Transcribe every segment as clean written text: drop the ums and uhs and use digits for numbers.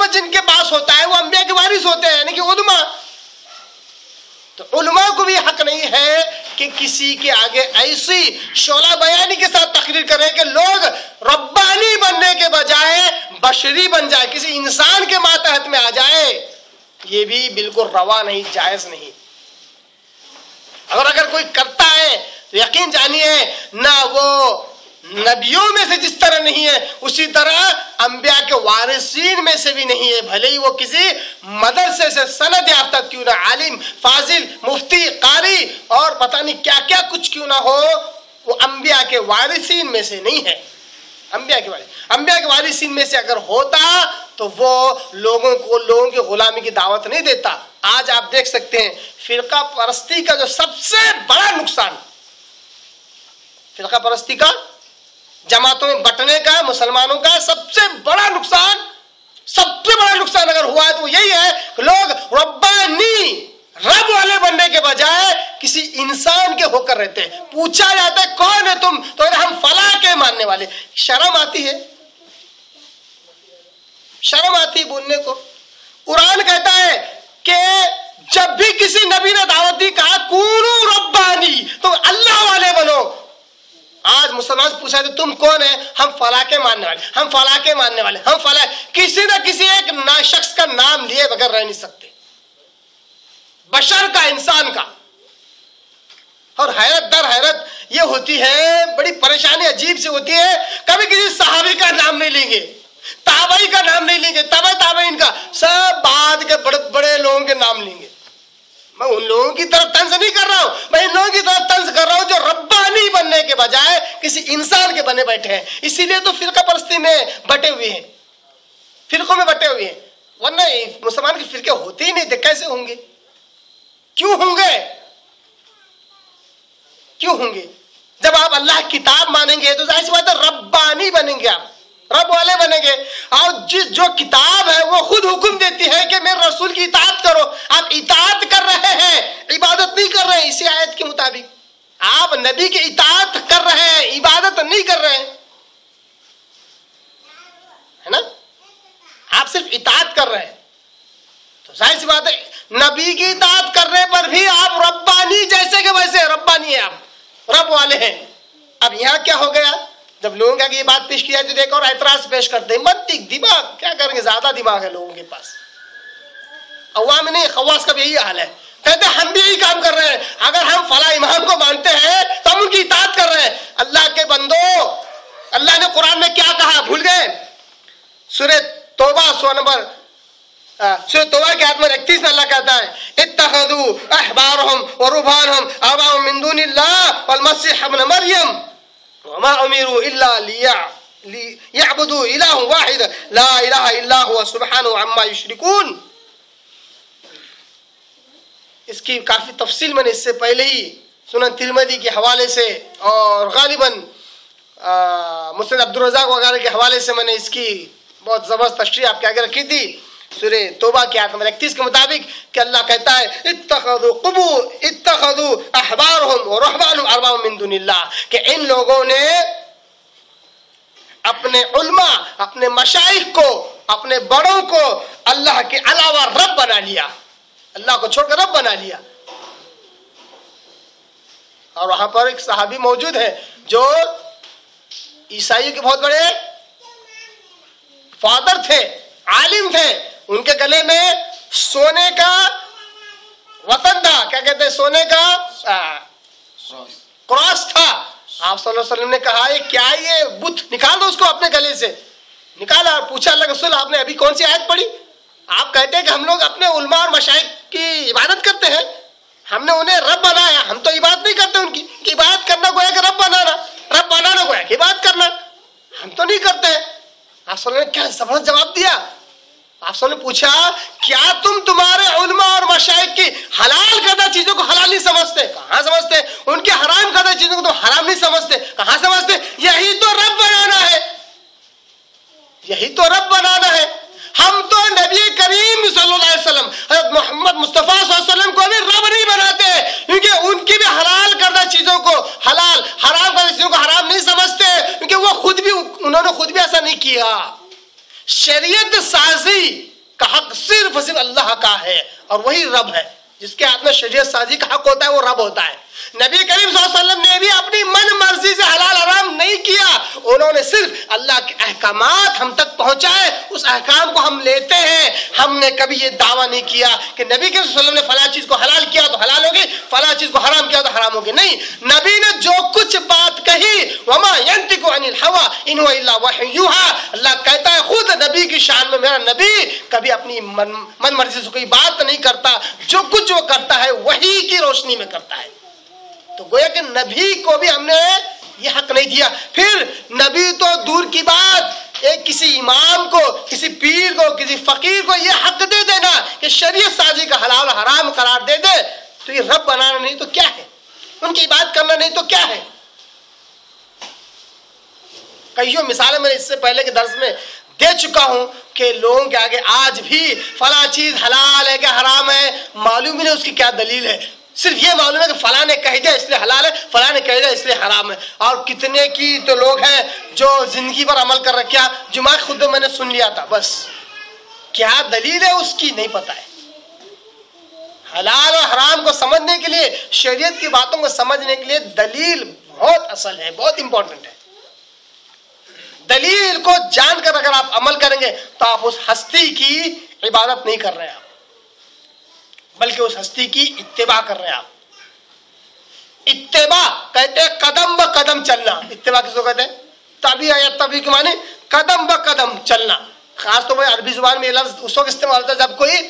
علم جن کے پاس ہوتا ہے وہ انبیاء کے وارث ہوتے ہیں، یعنی کہ علماء. تو علماء کو بھی حق نہیں ہے کہ کسی کے آگے ایسی شعلہ بیانی کے ساتھ تقریر کریں کہ لوگ ربانی بننے کے بجائے بشری بن جائے، کسی انسان کے ماتحت میں آ جائے. یہ بھی بالکل روا نہیں، جائز نہیں. اگر کوئی کرتا ہے تو یقین جانیے نہ وہ نبیوں میں سے جس طرح نہیں ہے اسی طرح انبیاء کے وارثین میں سے بھی نہیں ہے. بھلے ہی وہ کسی مدرسے سے سند یافتہ کیوں نہ، عالم، فاضل، مفتی، قاری اور پتہ نہیں کیا کیا کچھ کیوں نہ ہو، وہ انبیاء کے وارثین میں سے نہیں ہے. انبیاء کے وارثین میں سے اگر ہوتا تو وہ لوگوں کی غلامی کی دعوت نہیں دیتا. آج آپ دیکھ سکتے ہیں فرقہ پرستی کا جو سب سے بڑا نقصان، فرقہ پرستی کا، جماعتوں میں بٹنے کا، مسلمانوں کا سب سے بڑا نقصان اگر ہوا ہے تو یہی ہے کہ لوگ ربانی، رب والے بننے کے بجائے کسی انسان کے ہو کر رہتے ہیں. پوچھا جاتا ہے کون ہے تم، تو ہم فلاں کے ماننے والے. شرم آتی ہے، شرم آتی بولنے کو. قرآن کہتا ہے کہ جب بھی کسی نبی نے دعوت دی کہا کونو ربانی، تو اللہ والے بنو. آج مسلمان پوچھا تو تم کون ہے، ہم فلاں کے ماننے والے، ہم فلاں کے ماننے والے، ہم فلاں. کسی نہ کسی ایک شخص کا نام لیے بغیر رہ نہیں سکتے، بشر کا، انسان کا. اور حیرت در حیرت یہ ہوتی ہے، بڑی پریشانی عجیب سی ہوتی ہے، کبھی کسی صحابی کا نام نہیں لیں گے، تابعی کا نام نہیں لیں گے، تابعین کا، سب بعد کے بڑے بڑے لوگوں کے نام لیں گے. میں ان لوگوں کی طرف طنز نہیں کر رہا ہوں، میں ان لوگوں کی طرف طنز کر رہا ہوں جو ربانی بننے کے بجائے کسی انسان کے بنے بیٹھے ہیں. اسی لیے تو فرقہ پرستی میں بٹے ہوئے ہیں، فرقوں میں بٹے ہوئے ہیں. ورنہ مسلمان کے فرقے ہوتے ہی نہیں تھے. کیسے ہوں گے؟ کیوں ہوں گے؟ کیوں ہوں گے؟ جب آپ اللہ کی کتاب مانیں گے تو ظاہر سی بات ہے ربانی بنیں گے، آپ رب والے بنیں گے. اور جو کتاب ہے وہ خود حکم دیتی ہے کہ میرے رسول کی اطاعت کرو. آپ اطاعت کر رہے ہیں، عبادت نہیں کر رہے ہیں. اسی آیت کے مطابق آپ نبی کی اطاعت کر رہے ہیں، عبادت نہیں کر رہے ہیں، ہے نا؟ آپ صرف اطاعت کر رہے ہیں. تو ظاہر سی بات ہے نبی کی اطاعت کرنے پر بھی آپ ربانی، جیسے کہ ویسے ربانی ہیں، آپ رب والے ہیں. اب یہاں کیا ہو گیا، جب لوگوں کا یہ بات پیش کی جاتی ہے تو ایک اور اعتراض پیش کرتے ہیں، منطق، دماغ. کیا کریں گے، زیادہ دماغ ہے لوگوں کے پاس. عوام نہیں، خواص کا بھی یہی حال ہے. کہتے ہیں ہم بھی یہی کام کر رہے ہیں، اگر ہم فلاں امام کو مانتے ہیں تو ہم ان کی اطاعت کر رہے ہیں. اللہ کے بندو، اللہ نے قرآن میں کیا کہا بھول گئے؟ سورہ توبہ سورہ توبہ کے آیت نمبر 31 میں اللہ کہتا ہے اتخذوا احبارهم ورهبانهم اربابا من دون الله والمسيح ابن مريم وما امروا الا ليعبدوا الها واحدا لا اله الا هو سبحانه عما يشركون. اس کی کافی تفصیل میں نے اس سے پہلے ہی سنن ترمذی کے حوالے سے اور غالباً مسند عبدالرزاق وغیرہ کے حوالے سے میں نے اس کی بہت زبردست تشریح آپ کے آگے رکھی تھی. سورہ توبہ کی آیت نمبر 31 کے مطابق کہ اللہ کہتا ہے اتخذوا احبارهم ورهبانهم اربابا من دون اللہ، کہ ان لوگوں نے اپنے علماء، اپنے مشائخ کو، اپنے بڑوں کو اللہ کے علاوہ رب بنا لیا، اللہ کو چھوڑ کر رب بنا لیا. اور وہاں پر ایک صحابی موجود ہے جو عیسائیوں کے بہت بڑے فادر تھے، عالم تھے. ان کے گلے میں سونے کا وطن تھا، کیا کہتے ہیں، سونے کا کراس تھا. آپ صلی اللہ علیہ وسلم نے کہا یہ کیا، یہ بت نکال دو اس کو اپنے گلے سے. نکالا، پوچھا اللہ کے رسول آپ نے ابھی کون سی آیت پڑھی؟ آپ کہتے ہیں کہ ہم لوگ اپنے علماء اور مشائخ کی عبادت کرتے ہیں، ہم نے انہیں رب بنایا، ہم تو عبادت نہیں کرتے ان کی. عبادت کرنا گویا کہ رب بنانا گویا کہ عبادت کرنا، ہم تو نہیں کرتے. آپ صلی اللہ علیہ وسلم نے کیا زبردست جواب دیا. آپ صلی اللہ علیہ وسلم نے پوچھا کیا تم تمہارے علماء اور مشائخ کی حلال کردہ چیزوں کو حلال نہیں سمجھتے؟ کہاں سمجھتے؟ ان کی حرام کردہ چیزوں کو تم حرام نہیں سمجھتے؟ کہاں سمجھتے؟ یہی تو رب بنانا ہے، یہی تو رب بنانا ہے. ہم تو نبی کریم صلی اللہ علیہ وسلم، حضرت محمد مصطفیٰ صلی اللہ علیہ وسلم کو بھی رب نہیں بناتے، کیونکہ ان کی بھی حلال کردہ چیزوں کو حلال، حرام کردہ چیزوں کو حرام نہیں سمجھتے، کیونکہ وہ خود بھی، انہوں نے خود بھی ایسا نہیں کیا. شریعت سازی کا حق صرف اور صرف اللہ کا ہے، اور وہی رب ہے. جس کے ہاتھ میں شریعت سازی کا حق ہوتا ہے وہ رب ہوتا ہے. نبی کریم صلی اللہ علیہ وسلم نے بھی اپنی من مرضی سے حلال حرام نہیں کیا، انہوں نے صرف اللہ کے احکامات ہم تک پہنچائے، اس احکام کو ہم لیتے ہیں. ہم نے کبھی یہ دعویٰ نہیں کیا کہ نبی کریم صلی اللہ علیہ وسلم نے فلاں چیز کو حلال کیا تو حلال ہوگی، فلاں چیز کو حرام کیا تو حرام ہوگی. نہیں، نبی نے جو کچھ بات کہی وما ينطق عن الهوى ان هو الا وحی یوحى، اللہ کہتا ہے خود نبی کی شان میں، میرا نبی کبھی اپنی من مرضی سے کوئی بات نہیں کرتا، جو کچھ وہ کرتا ہے وحی کی روشنی میں کرتا ہے. تو گویا کہ نبی کو بھی ہم نے یہ حق نہیں دیا. پھر نبی تو دور کی بات، ایک کسی امام کو، کسی پیر کو، کسی فقیر کو یہ حق دے دینا کہ شریعت سازی کا حلال حرام قرار دے دے، تو یہ رب بنانا نہیں تو کیا ہے، ان کی عبادت کرنا نہیں تو کیا ہے. کئیوں مثالیں میں اس سے پہلے کے درس میں دے چکا ہوں کہ لوگوں کے آگے آج بھی فلاں چیز حلال ہے کہ حرام ہے معلوم ہی نہیں اس کی کیا دلیل ہے. صرف یہ معلوم ہے کہ فلاں نے کہہ دیا اس لیے حلال ہے، فلاں نے کہہ دیا اس لیے حرام ہے. اور کتنے کی تو لوگ ہیں جو زندگی پر عمل کر رکھا، جمعہ خطبہ میں نے سن لیا تھا، بس کیا دلیل ہے اس کی نہیں پتہ ہے. حلال اور حرام کو سمجھنے کے لیے، شریعت کی باتوں کو سمجھنے کے لیے دلیل بہت اصل ہے، بہت امپورٹنٹ ہے. دلیل کو جان کر اگر آپ عمل کریں گے تو آپ اس ہستی کی عبادت نہیں کر رہے آپ، بلکہ اس ہستی کی اتباع کر رہے ہیں آپ. اتباع کہتے ہیں قدم ب قدم چلنا. اتباع کس کو کہتے ہیں؟ تابع یا تابع کے معنی قدم ب قدم چلنا. خاص طور پر عربی زبان میں یہ لفظ اس وقت استعمال ہوتا ہے جب کوئی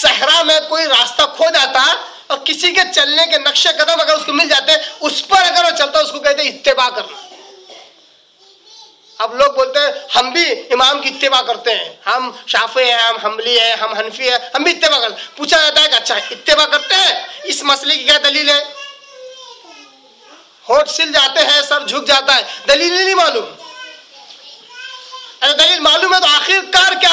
صحرا میں کوئی راستہ کھو جاتا اور کسی کے چلنے کے نقش قدم اگر اس کو مل جاتے اس پر اگر وہ چلتا اس کو کہتے ہیں اتباع کرنا. اب لوگ بولتے ہیں ہم بھی امام کی اتباع کرتے ہیں، ہم شافعی ہیں، ہم حنبلی ہیں، ہم حنفی ہیں، ہم بھی اتباع کرتے ہیں. پوچھا جاتا ہے کہ اچھا اتباع کرتے ہیں، اس مسئلے کی کیا دلیل ہے؟ ہونٹ سل جاتے ہیں، سر جھک جاتا ہے، دلیل نہیں معلوم. اگر دلیل معلوم ہے تو آخر کار کیا